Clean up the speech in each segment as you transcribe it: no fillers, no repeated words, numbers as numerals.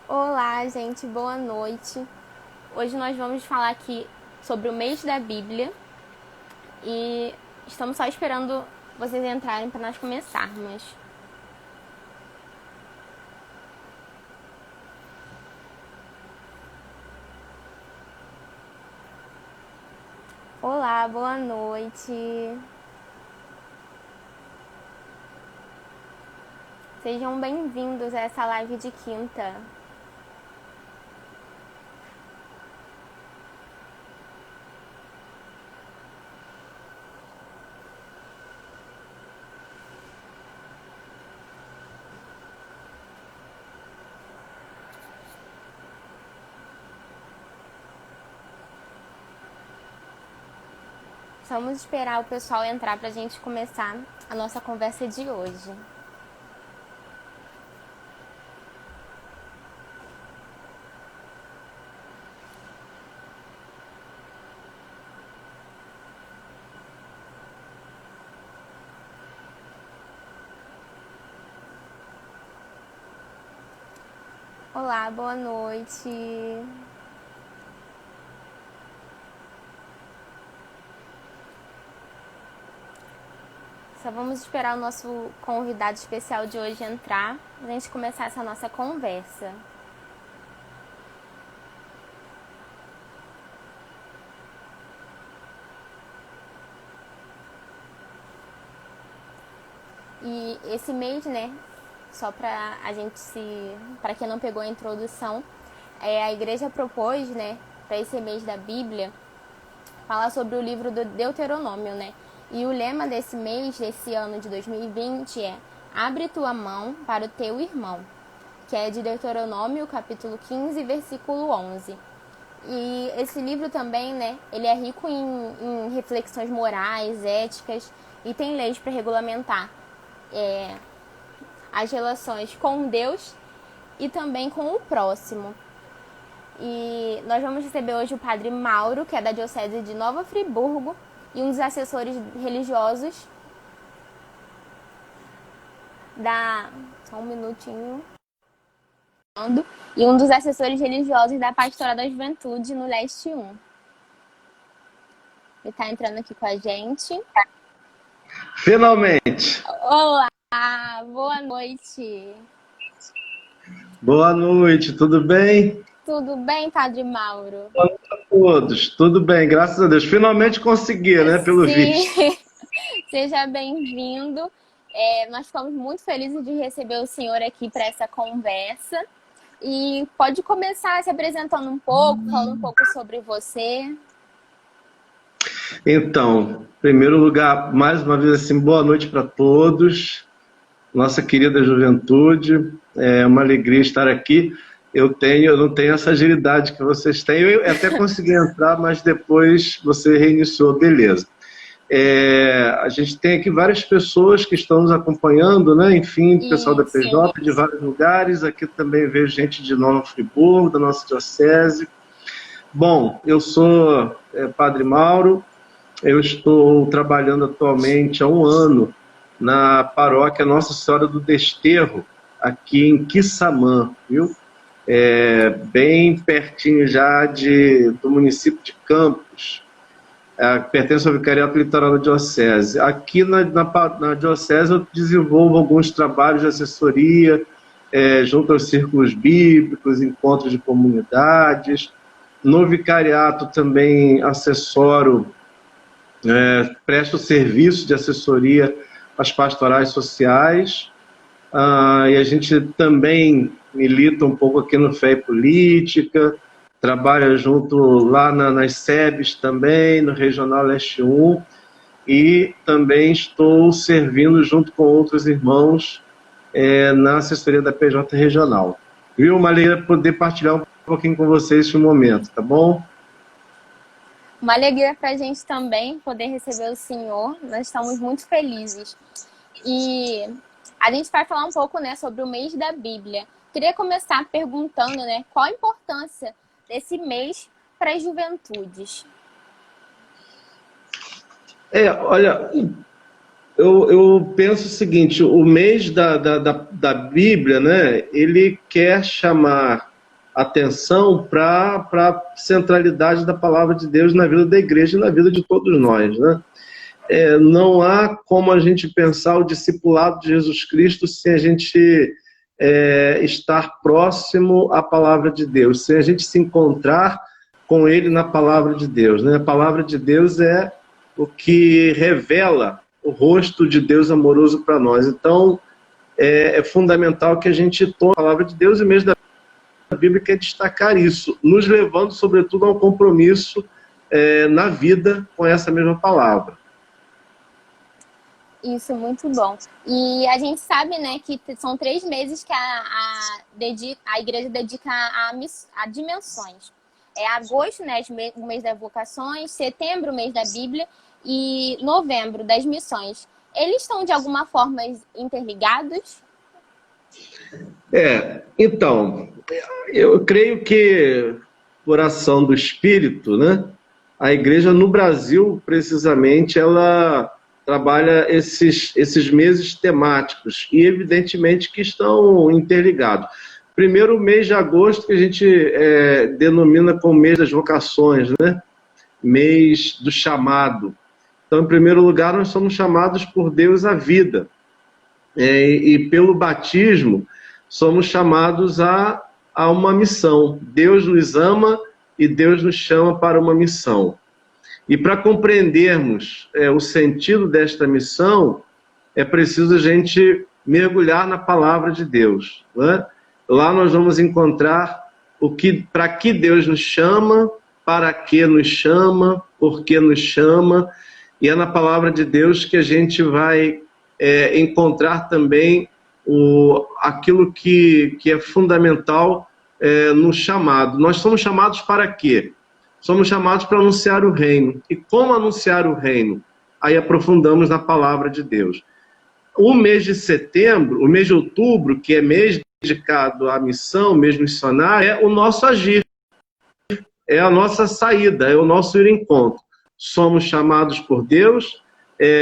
Olá, gente, boa noite. Hoje nós vamos falar aqui sobre o mês da Bíblia e estamos só esperando vocês entrarem para nós começarmos. Olá, boa noite. Sejam bem-vindos a essa live de quinta. Vamos esperar o pessoal entrar para a gente começar a nossa conversa de hoje. Olá, boa noite. Só vamos esperar o nosso convidado especial de hoje entrar para a gente começar essa nossa conversa. E esse mês, né, só para a gente para quem não pegou a introdução, a igreja propôs, né, para esse mês da Bíblia, falar sobre o livro do Deuteronômio, né? E o lema desse mês, desse ano de 2020 é Abre tua mão para o teu irmão, que é de Deuteronômio, capítulo 15, versículo 11. E esse livro também, né, ele é rico em reflexões morais, éticas e tem leis para regulamentar as relações com Deus e também com o próximo. E nós vamos receber hoje o Padre Mauro, que é da Diocese de Nova Friburgo, e um dos assessores religiosos da... Só um minutinho. E um dos assessores religiosos da Pastoral da Juventude no Leste 1. Ele está entrando aqui com a gente. Finalmente! Olá, boa noite. Boa noite, tudo bem? Tudo bem, Padre Mauro? Boa noite a todos, tudo bem, graças a Deus. Finalmente consegui, né, pelo visto. Seja bem-vindo. Nós ficamos muito felizes de receber o senhor aqui para essa conversa. E pode começar se apresentando um pouco, falando um pouco sobre você. Então, em primeiro lugar, mais uma vez assim, boa noite para todos. Nossa querida juventude, é uma alegria estar aqui. Eu não tenho essa agilidade que vocês têm. Eu até consegui entrar, mas depois você reiniciou, beleza. A gente tem aqui várias pessoas que estão nos acompanhando, né? Enfim, pessoal da PJ de vários lugares. Aqui também vejo gente de Nova Friburgo, da nossa diocese. Bom, eu sou Padre Mauro. Eu estou trabalhando atualmente há um ano na paróquia Nossa Senhora do Desterro, aqui em Quissamã, viu? Bem pertinho já do município de Campos. Pertence ao Vicariato Litoral da Diocese. Aqui na Diocese eu desenvolvo alguns trabalhos de assessoria, junto aos círculos bíblicos, encontros de comunidades. No Vicariato também assessoro, presto serviço de assessoria às pastorais sociais. E a gente também milita um pouco aqui no Fé e Política, trabalha junto lá nas SEBs também, no Regional Leste 1, e também estou servindo junto com outros irmãos na assessoria da PJ Regional. Viu, uma alegria poder partilhar um pouquinho com vocês esse momento, tá bom? Uma alegria para a gente também poder receber o senhor. Nós estamos muito felizes. E a gente vai falar um pouco, né, sobre o mês da Bíblia. Queria começar perguntando, né, qual a importância desse mês para as juventudes. Olha, eu penso o seguinte: o mês da Bíblia, né, ele quer chamar atenção para a centralidade da palavra de Deus na vida da igreja e na vida de todos nós, né? Não há como a gente pensar o discipulado de Jesus Cristo sem a gente estar próximo à palavra de Deus, sem a gente se encontrar com Ele na palavra de Deus, né? A palavra de Deus é o que revela o rosto de Deus amoroso para nós. Então, é fundamental que a gente tome a palavra de Deus, e mesmo da Bíblia quer destacar isso, nos levando, sobretudo, a um compromisso na vida com essa mesma palavra. Isso, muito bom. E a gente sabe, né, que são 3 meses que a igreja dedica a dimensões. Agosto, né, o mês das vocações, setembro, o mês da Bíblia, e novembro, das missões. Eles estão, de alguma forma, interligados? Então, eu creio que, por ação do Espírito, né, a igreja no Brasil, precisamente, ela trabalha esses meses temáticos, e evidentemente que estão interligados. Primeiro, o mês de agosto, que a gente denomina como mês das vocações, né? Mês do chamado. Então, em primeiro lugar, nós somos chamados por Deus à vida. E pelo batismo, somos chamados a uma missão. Deus nos ama e Deus nos chama para uma missão. E para compreendermos o sentido desta missão, é preciso a gente mergulhar na palavra de Deus, né? Lá nós vamos encontrar para que Deus nos chama, para que nos chama, por que nos chama. E é na palavra de Deus que a gente vai encontrar também aquilo que é fundamental no chamado. Nós somos chamados para quê? Somos chamados para anunciar o reino. E como anunciar o reino? Aí aprofundamos na palavra de Deus. O mês de setembro, o mês de outubro, que é mês dedicado à missão, mês missionário, é o nosso agir. É a nossa saída, é o nosso ir em encontro. Somos chamados por Deus,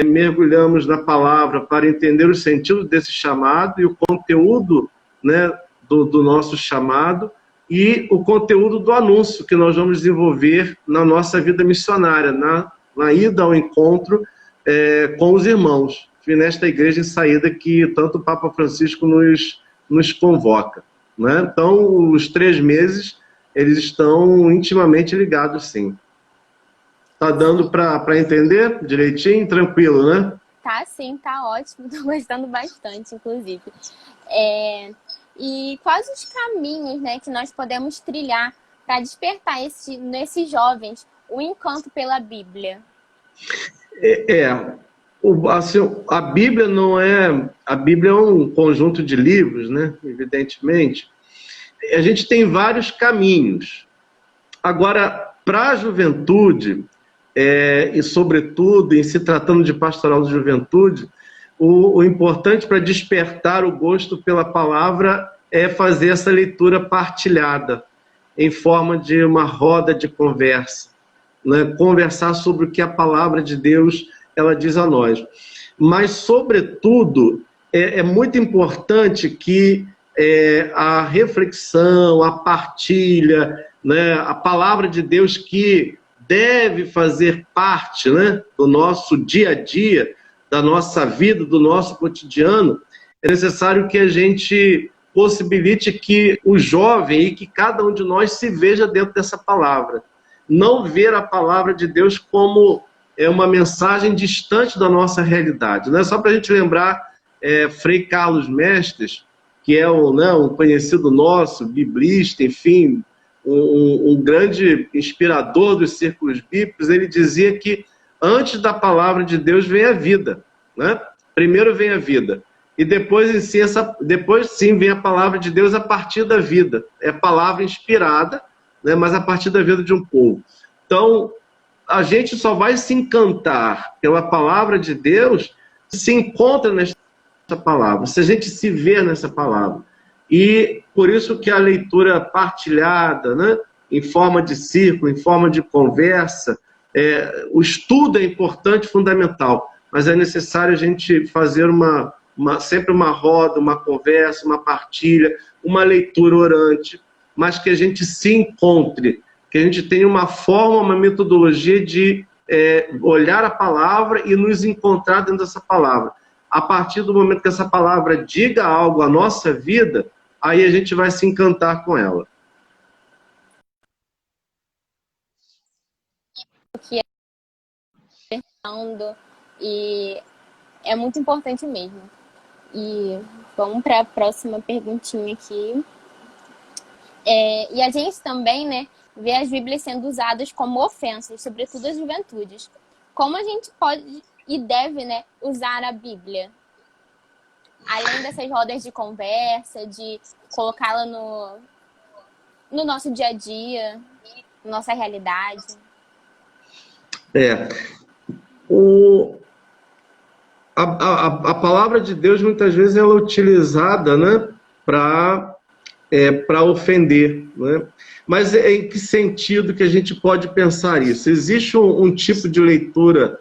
mergulhamos na palavra para entender o sentido desse chamado e o conteúdo, né, do nosso chamado, e o conteúdo do anúncio que nós vamos desenvolver na nossa vida missionária, na ida ao encontro com os irmãos, nesta igreja em saída que tanto o Papa Francisco nos convoca, né? Então, os 3 meses, eles estão intimamente ligados, sim. Tá dando para entender direitinho? Tranquilo, né? Tá, sim, tá ótimo. Tô gostando bastante, inclusive. E quais os caminhos, né, que nós podemos trilhar para despertar nesses jovens o encanto pela Bíblia? Assim, a Bíblia não é... A Bíblia é um conjunto de livros, né? Evidentemente. A gente tem vários caminhos. Agora, para a juventude, e sobretudo em se tratando de pastoral de juventude, o importante para despertar o gosto pela palavra é fazer essa leitura partilhada, em forma de uma roda de conversa, né? Conversar sobre o que a palavra de Deus ela diz a nós. Mas, sobretudo, é muito importante que a reflexão, a partilha, né? A palavra de Deus que deve fazer parte, né, do nosso dia a dia, da nossa vida, do nosso cotidiano, é necessário que a gente possibilite que o jovem e que cada um de nós se veja dentro dessa palavra. Não ver a palavra de Deus como uma mensagem distante da nossa realidade. Não é só para a gente lembrar Frei Carlos Mestres, que é um conhecido nosso, biblista, enfim, um grande inspirador dos círculos bíblicos. Ele dizia que antes da palavra de Deus vem a vida, né? Primeiro vem a vida. E depois sim vem a palavra de Deus a partir da vida. É palavra inspirada, né? Mas a partir da vida de um povo. Então, a gente só vai se encantar pela palavra de Deus se se encontra nessa palavra, se a gente se vê nessa palavra. E por isso que a leitura partilhada, né? Em forma de círculo, em forma de conversa, o estudo é importante, fundamental, mas é necessário a gente fazer sempre uma roda, uma conversa, uma partilha, uma leitura orante, mas que a gente se encontre, que a gente tenha uma forma, uma metodologia de olhar a palavra e nos encontrar dentro dessa palavra. A partir do momento que essa palavra diga algo à nossa vida, aí a gente vai se encantar com ela. E é muito importante mesmo. E vamos para a próxima perguntinha aqui. E a gente também, né, vê as Bíblias sendo usadas como ofensas, sobretudo as juventudes. Como a gente pode e deve, né, usar a Bíblia? Além dessas rodas de conversa, de colocá-la no nosso dia a dia, nossa realidade. A palavra de Deus muitas vezes ela é utilizada, né, para ofender, né? Mas em que sentido que a gente pode pensar isso? Existe um tipo de leitura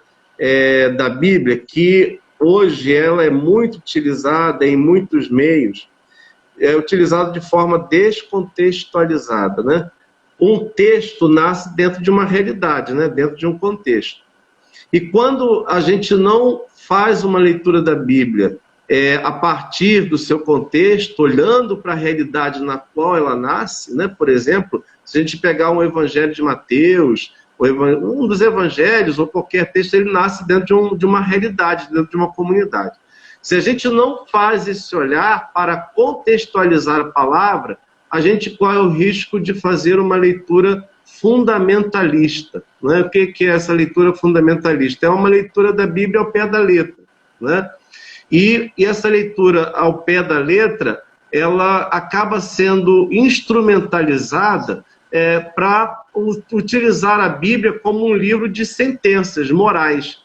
da Bíblia que hoje ela é muito utilizada em muitos meios, é utilizada de forma descontextualizada, né? Um texto nasce dentro de uma realidade, né? Dentro de um contexto. E quando a gente não faz uma leitura da Bíblia a partir do seu contexto, olhando para a realidade na qual ela nasce, né? Por exemplo, se a gente pegar um evangelho de Mateus, um dos evangelhos, ou qualquer texto, ele nasce dentro de uma realidade, dentro de uma comunidade. Se a gente não faz esse olhar para contextualizar a palavra, a gente corre o risco de fazer uma leitura fundamentalista. Né? O que é essa leitura fundamentalista? É uma leitura da Bíblia ao pé da letra. Né? E essa leitura ao pé da letra, ela acaba sendo instrumentalizada para utilizar a Bíblia como um livro de sentenças morais.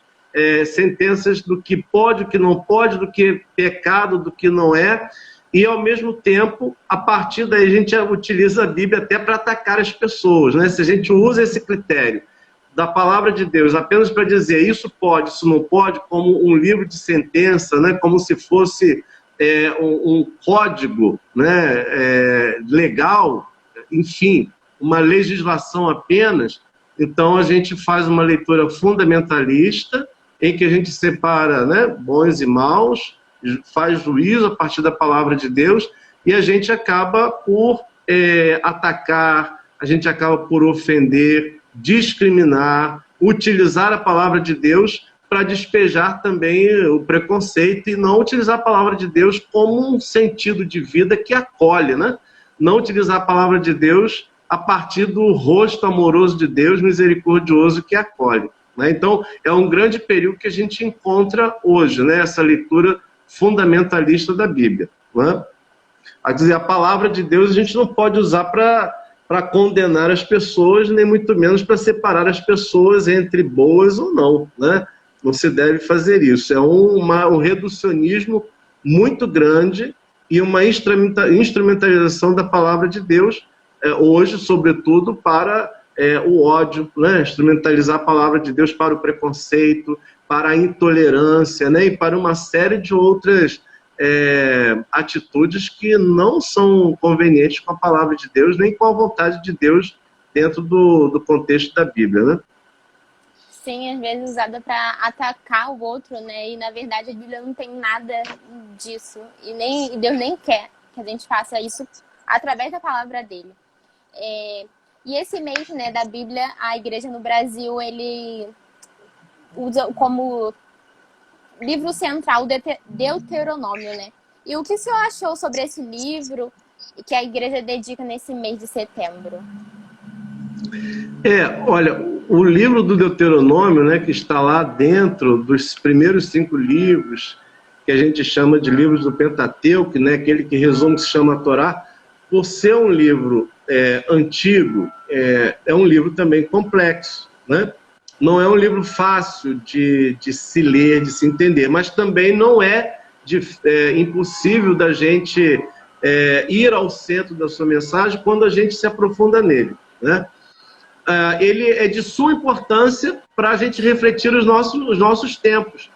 Sentenças do que pode, do que não pode, do que é pecado, do que não é. E, ao mesmo tempo, a partir daí a gente utiliza a Bíblia até para atacar as pessoas. Né? Se a gente usa esse critério da palavra de Deus apenas para dizer isso pode, isso não pode, como um livro de sentença, né? Como se fosse um código, né? Legal, enfim, uma legislação apenas, então a gente faz uma leitura fundamentalista em que a gente separa, né, bons e maus, faz juízo a partir da palavra de Deus e a gente acaba por atacar, a gente acaba por ofender, discriminar, utilizar a palavra de Deus para despejar também o preconceito e não utilizar a palavra de Deus como um sentido de vida que acolhe, né? Não utilizar a palavra de Deus a partir do rosto amoroso de Deus, misericordioso, que acolhe. Né? Então, é um grande perigo que a gente encontra hoje, né? Essa leitura fundamentalista da Bíblia. Né? A dizer, a palavra de Deus a gente não pode usar para condenar as pessoas, nem muito menos para separar as pessoas entre boas ou não. Né? Não se deve fazer isso. É um reducionismo muito grande e uma instrumentalização da palavra de Deus, hoje, sobretudo, para o ódio, né? Instrumentalizar a palavra de Deus para o preconceito, para a intolerância, né? E para uma série de outras atitudes que não são convenientes com a palavra de Deus, nem com a vontade de Deus dentro do contexto da Bíblia, né? Sim, às vezes usada para atacar o outro, né? E na verdade a Bíblia não tem nada disso. E Deus nem quer que a gente faça isso através da palavra dele. E esse mês, né, da Bíblia, a igreja no Brasil, ele usa como livro central o Deuteronômio, né? E o que o senhor achou sobre esse livro que a igreja dedica nesse mês de setembro? Olha, o livro do Deuteronômio, né, que está lá dentro dos primeiros 5 livros, que a gente chama de livros do Pentateuco, né, aquele que resume que se chama a Torá, por ser um livro antigo, é um livro também complexo, né? Não é um livro fácil de se ler, de se entender, mas também não é impossível da gente ir ao centro da sua mensagem quando a gente se aprofunda nele, né? Ele é de suma importância para a gente refletir os nossos tempos,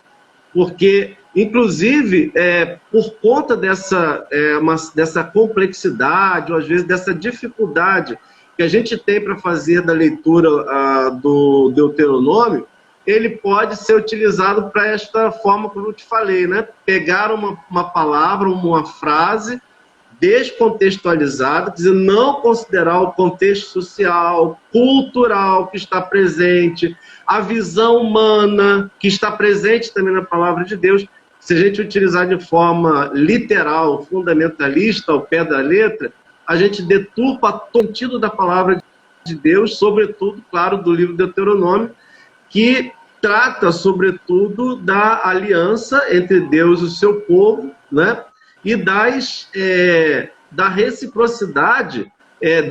porque Inclusive, por conta dessa complexidade, ou às vezes dessa dificuldade que a gente tem para fazer da leitura do Deuteronômio, ele pode ser utilizado para esta forma como eu te falei, né? Pegar uma palavra, uma frase descontextualizada, quer dizer, não considerar o contexto social, cultural que está presente, a visão humana que está presente também na palavra de Deus. Se a gente utilizar de forma literal, fundamentalista, ao pé da letra, a gente deturpa o sentido da palavra de Deus, sobretudo, claro, do livro de Deuteronômio, que trata, sobretudo, da aliança entre Deus e o seu povo, né? E da reciprocidade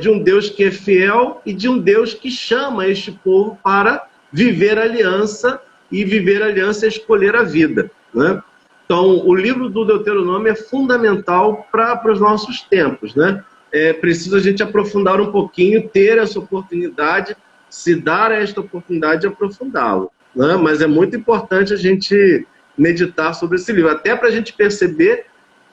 de um Deus que é fiel e de um Deus que chama este povo para viver a aliança, e viver a aliança é escolher a vida, né? Então, o livro do Deuteronômio é fundamental para os nossos tempos, né? É preciso a gente aprofundar um pouquinho, ter essa oportunidade, se dar esta oportunidade de aprofundá-lo, né? Mas é muito importante a gente meditar sobre esse livro, até para a gente perceber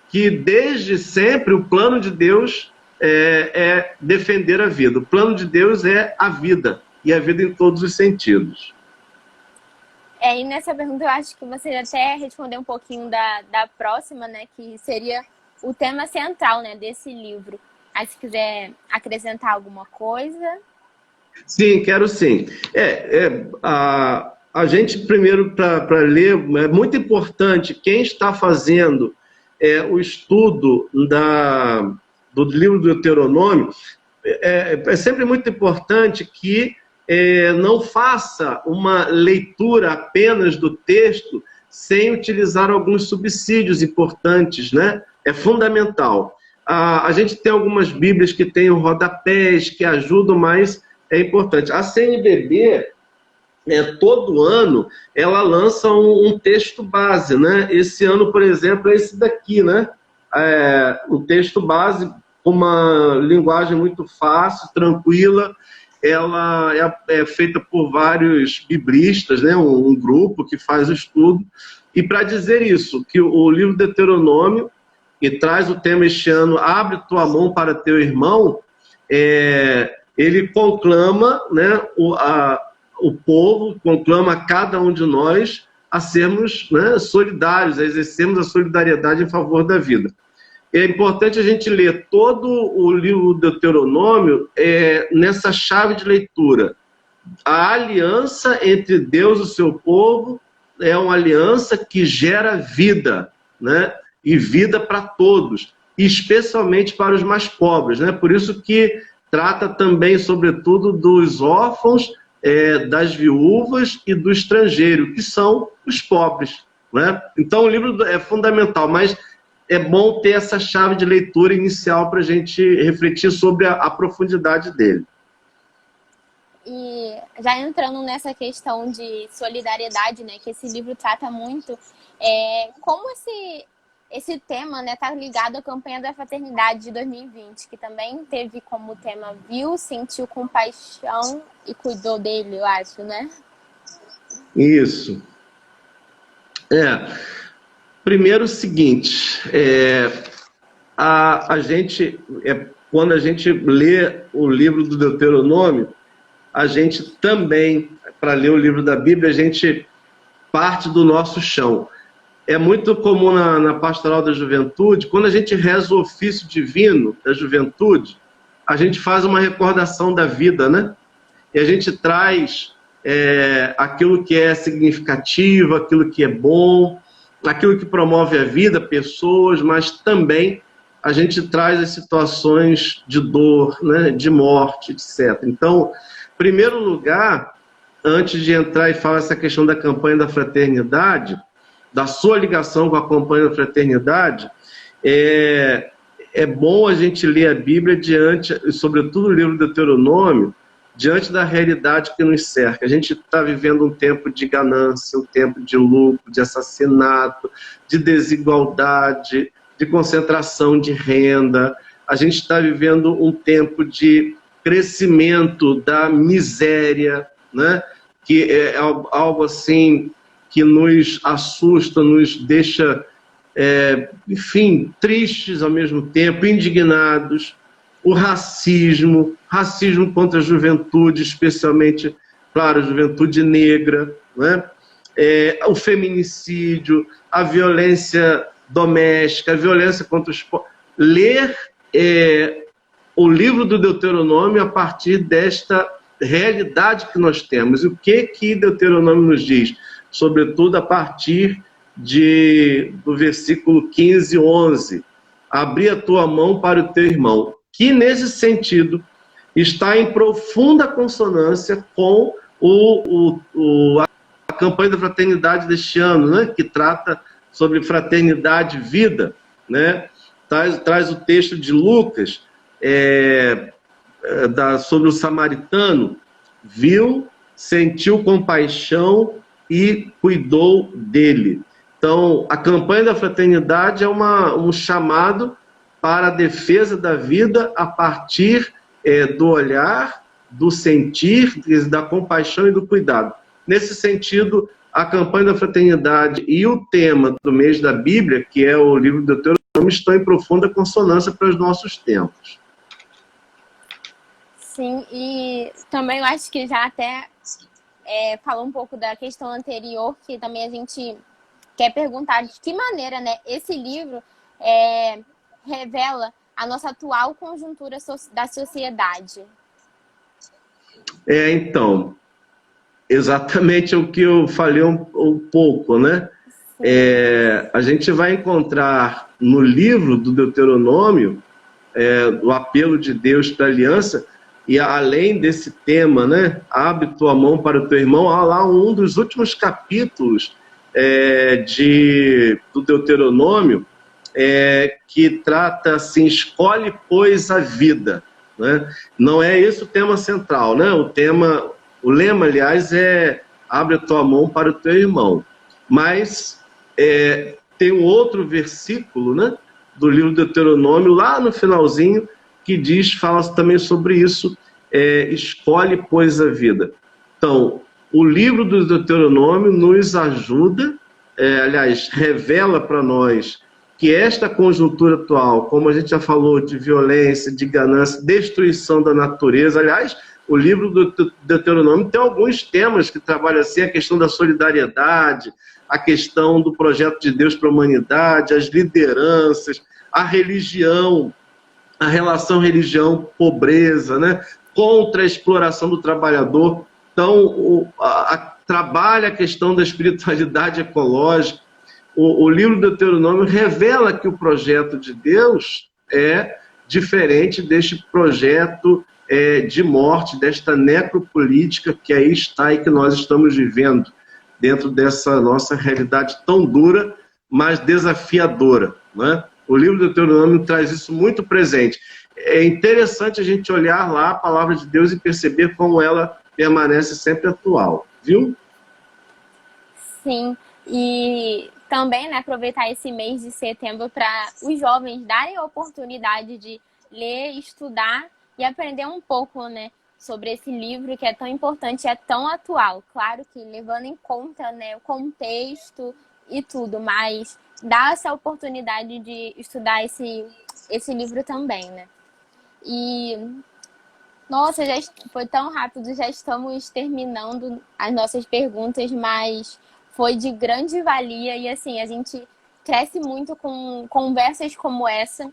que desde sempre o plano de Deus é defender a vida. O plano de Deus é a vida, e a vida em todos os sentidos. E nessa pergunta eu acho que você até respondeu um pouquinho da próxima, né, que seria o tema central, né, desse livro. Aí se quiser acrescentar alguma coisa. Sim, quero sim. A gente primeiro, para ler, é muito importante quem está fazendo o estudo do livro do Deuteronômio, é sempre muito importante que não faça uma leitura apenas do texto sem utilizar alguns subsídios importantes, né? É fundamental. A gente tem algumas bíblias que têm rodapés, que ajudam, mas é importante. A CNBB, todo ano, ela lança um texto base, né? Esse ano, por exemplo, é esse daqui, né? O texto base, com uma linguagem muito fácil, tranquila. Ela é feita por vários biblistas, né? Um grupo que faz o estudo. E para dizer isso, que o livro de Deuteronômio, que traz o tema este ano, abre tua mão para teu irmão, ele conclama, né, o povo, conclama a cada um de nós a sermos, né, solidários, a exercermos a solidariedade em favor da vida. É importante a gente ler todo o livro do Deuteronômio nessa chave de leitura. A aliança entre Deus e o seu povo é uma aliança que gera vida, né? E vida para todos, especialmente para os mais pobres, né? Por isso que trata também, sobretudo, dos órfãos, das viúvas e do estrangeiro, que são os pobres, né? Então o livro é fundamental, mas é bom ter essa chave de leitura inicial para a gente refletir sobre a profundidade dele. E já entrando nessa questão de solidariedade, né, que esse livro trata muito, como esse tema, né, tá ligado à campanha da fraternidade de 2020, que também teve como tema viu, sentiu compaixão e cuidou dele, eu acho, né? Isso. Primeiro o seguinte, quando a gente lê o livro do Deuteronômio, a gente também, para ler o livro da Bíblia, a gente parte do nosso chão. É muito comum na pastoral da juventude, quando a gente reza o ofício divino da juventude, a gente faz uma recordação da vida, né? E a gente traz aquilo que é significativo, aquilo que é bom, aquilo que promove a vida, pessoas, mas também a gente traz as situações de dor, né, de morte, etc. Então, em primeiro lugar, antes de entrar e falar essa questão da campanha da fraternidade, da sua ligação com a campanha da fraternidade, é bom a gente ler a Bíblia diante, sobretudo o livro do Deuteronômio, diante da realidade que nos cerca. A gente está vivendo um tempo de ganância, um tempo de lucro, de assassinato, de desigualdade, de concentração de renda. A gente está vivendo um tempo de crescimento da miséria, né? Que é algo assim que nos assusta, nos deixa, enfim, tristes ao mesmo tempo, indignados. O racismo contra a juventude, especialmente, claro, a juventude negra, né? O feminicídio, a violência doméstica, a violência contra os povos. Ler o livro do Deuteronômio a partir desta realidade que nós temos. E o que Deuteronômio nos diz? Sobretudo a partir do versículo 15 e 11. Abri a tua mão para o teu irmão. Que, nesse sentido, está em profunda consonância com a campanha da fraternidade deste ano, né? Que trata sobre fraternidade e vida, né? Traz o texto de Lucas sobre o samaritano. Viu, sentiu compaixão e cuidou dele. Então, a campanha da fraternidade é um chamado para a defesa da vida a partir do olhar, do sentir, da compaixão e do cuidado. Nesse sentido, a campanha da fraternidade e o tema do mês da Bíblia, que é o livro do Deuteronômio, estão em profunda consonância para os nossos tempos. Sim, e também eu acho que já até falou um pouco da questão anterior, que também a gente quer perguntar de que maneira, né, esse livro revela a nossa atual conjuntura da sociedade. Então, exatamente o que eu falei um pouco, né? A gente vai encontrar no livro do Deuteronômio o apelo de Deus para a aliança, e além desse tema, né? Abre tua mão para o teu irmão, há lá um dos últimos capítulos do Deuteronômio, que trata assim: escolhe, pois, a vida. Né? Não é esse o tema central, né? O lema, aliás, é abre a tua mão para o teu irmão. Mas tem um outro versículo, né, do livro do Deuteronômio, lá no finalzinho, que fala também sobre isso: escolhe, pois, a vida. Então, o livro do Deuteronômio nos ajuda, aliás, revela para nós que esta conjuntura atual, como a gente já falou, de violência, de ganância, destruição da natureza. Aliás, o livro do Deuteronômio tem alguns temas que trabalham assim: a questão da solidariedade, a questão do projeto de Deus para a humanidade, as lideranças, a religião, a relação religião-pobreza, né? Contra a exploração do trabalhador. Então, trabalha a questão da espiritualidade ecológica. O livro do Deuteronômio revela que o projeto de Deus é diferente deste projeto de morte, desta necropolítica que aí está e que nós estamos vivendo dentro dessa nossa realidade tão dura, mas desafiadora, né? O livro do Deuteronômio traz isso muito presente. É interessante a gente olhar lá a palavra de Deus e perceber como ela permanece sempre atual, viu? Sim, e também, né, aproveitar esse mês de setembro para os jovens darem a oportunidade de ler, estudar e aprender um pouco, né, sobre esse livro que é tão importante, é tão atual. Claro que levando em conta, né, o contexto e tudo, mas dá essa oportunidade de estudar esse livro também, né? E, nossa, já foi tão rápido, já estamos terminando as nossas perguntas, mas foi de grande valia e, assim, a gente cresce muito com conversas como essa,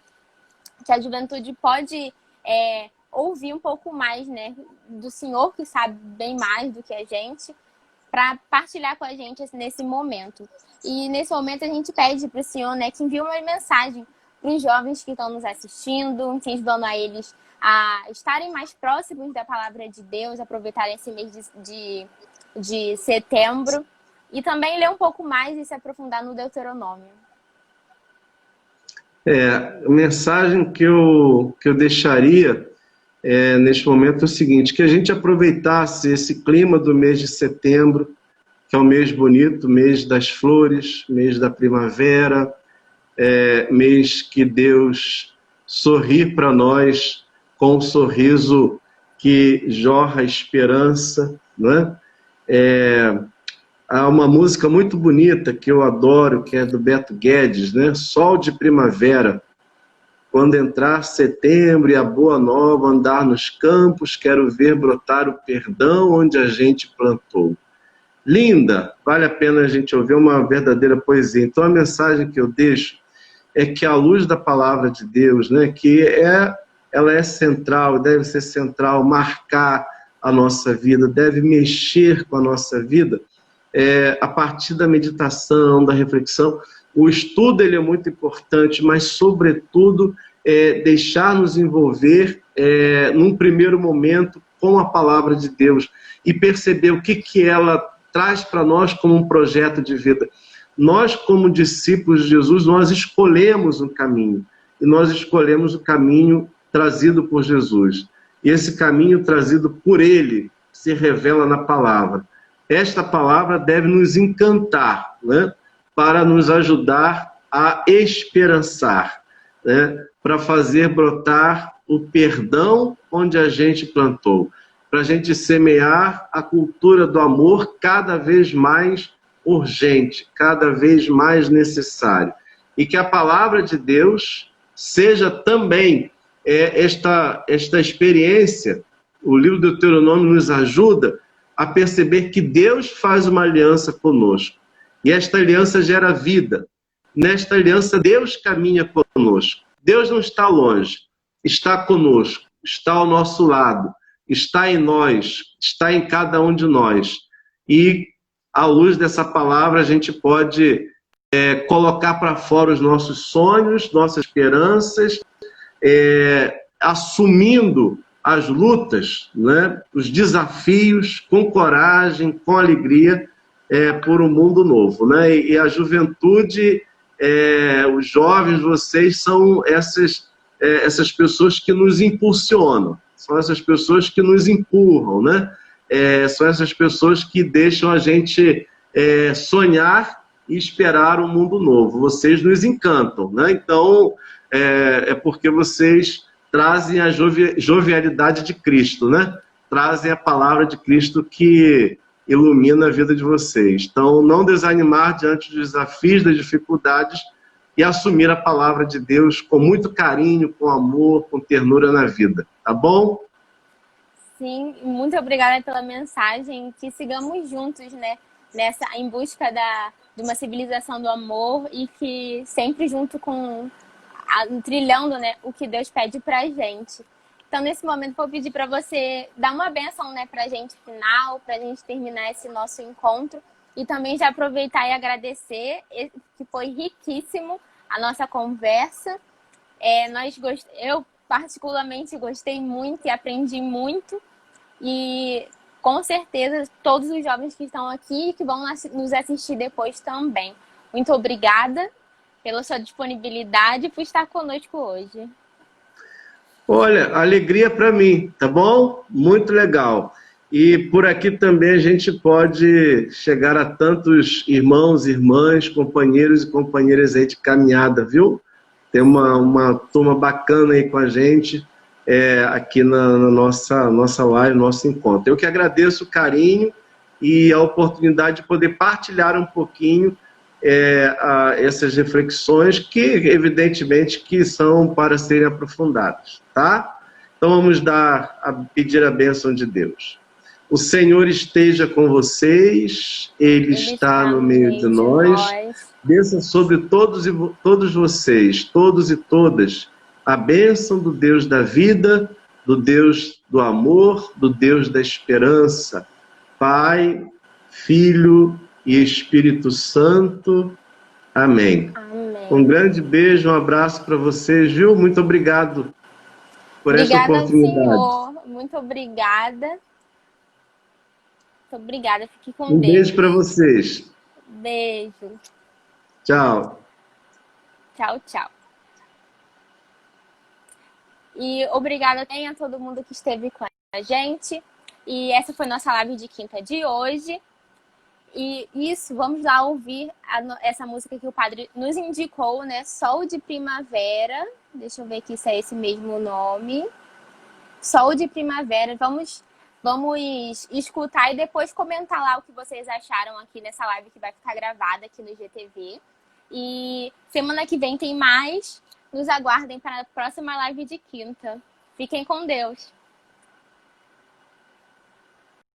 que a juventude pode ouvir um pouco mais, né, do Senhor, que sabe bem mais do que a gente, para partilhar com a gente nesse momento. E nesse momento a gente pede para o Senhor, né, que envie uma mensagem para os jovens que estão nos assistindo, incentivando a eles a estarem mais próximos da palavra de Deus, aproveitarem esse mês de setembro e também ler um pouco mais e se aprofundar no Deuteronômio. A mensagem que eu deixaria neste momento é o seguinte: que a gente aproveitasse esse clima do mês de setembro, que é um mês bonito, mês das flores, mês da primavera, mês que Deus sorri para nós com um sorriso que jorra esperança, não é? Há uma música muito bonita que eu adoro, que é do Beto Guedes, né? Sol de primavera. Quando entrar setembro e a boa nova andar nos campos, quero ver brotar o perdão onde a gente plantou. Linda, vale a pena a gente ouvir uma verdadeira poesia. Então a mensagem que eu deixo é que a luz da palavra de Deus, né, ela é central, deve ser central, marcar a nossa vida, deve mexer com a nossa vida, a partir da meditação, da reflexão. O estudo ele é muito importante, mas, sobretudo, deixar-nos envolver, num primeiro momento, com a palavra de Deus e perceber o que ela traz para nós como um projeto de vida. Nós, como discípulos de Jesus, nós escolhemos um caminho. E nós escolhemos o caminho trazido por Jesus. E esse caminho trazido por Ele se revela na palavra. Esta palavra deve nos encantar, né? Para nos ajudar a esperançar, né? Para fazer brotar o perdão onde a gente plantou, para a gente semear a cultura do amor cada vez mais urgente, cada vez mais necessário. E que a palavra de Deus seja também esta experiência. O livro do Deuteronômio nos ajuda a perceber que Deus faz uma aliança conosco. E esta aliança gera vida. Nesta aliança, Deus caminha conosco. Deus não está longe, está conosco, está ao nosso lado, está em nós, está em cada um de nós. E, à luz dessa palavra, a gente pode colocar para fora os nossos sonhos, nossas esperanças, assumindo as lutas, né, os desafios, com coragem, com alegria, por um mundo novo, né? E a juventude, os jovens, vocês são essas pessoas que nos impulsionam, são essas pessoas que nos empurram, né? São essas pessoas que deixam a gente sonhar e esperar um mundo novo. Vocês nos encantam, né? Então, porque vocês trazem a jovialidade de Cristo, né? Trazem a palavra de Cristo que ilumina a vida de vocês. Então, não desanimar diante dos desafios, das dificuldades e assumir a palavra de Deus com muito carinho, com amor, com ternura na vida. Tá bom? Sim, muito obrigada pela mensagem. Que sigamos juntos, né? Em busca de uma civilização do amor e que sempre junto com trilhando, né, o que Deus pede pra gente. Então, nesse momento, vou pedir para você dar uma bênção, né, pra gente final, pra gente terminar esse nosso encontro e também já aproveitar e agradecer, que foi riquíssimo a nossa conversa. Eu particularmente gostei muito e aprendi muito e com certeza todos os jovens que estão aqui e que vão nos assistir depois também. Muito obrigada pela sua disponibilidade e por estar conosco hoje. Olha, alegria para mim, tá bom? Muito legal. E por aqui também a gente pode chegar a tantos irmãos, irmãs, companheiros e companheiras aí de caminhada, viu? Tem uma turma bacana aí com a gente aqui na nossa live, nosso encontro. Eu que agradeço o carinho e a oportunidade de poder partilhar um pouquinho essas reflexões que, evidentemente, que são para serem aprofundadas, tá? Então vamos pedir a bênção de Deus. O Senhor esteja com vocês, Ele está no meio de nós. Desça sobre todos vocês, todos e todas, a bênção do Deus da vida, do Deus do amor, do Deus da esperança. Pai, Filho e Espírito Santo. Amém. Amém. Um grande beijo, um abraço para vocês, viu? Muito obrigado por essa oportunidade. Senhor. Muito obrigada. Muito obrigada. Fique com Deus. Um beijo para vocês. Beijo. Tchau. Tchau, tchau. E obrigada também a todo mundo que esteve com a gente. E essa foi nossa live de quinta de hoje. E isso, vamos lá ouvir essa música que o padre nos indicou, né? Sol de Primavera. Deixa eu ver aqui se é esse mesmo nome. Sol de Primavera. Vamos Vamos escutar e depois comentar lá o que vocês acharam aqui nessa live que vai ficar gravada aqui no GTV. E semana que vem tem mais. Nos aguardem para a próxima live de quinta. Fiquem com Deus.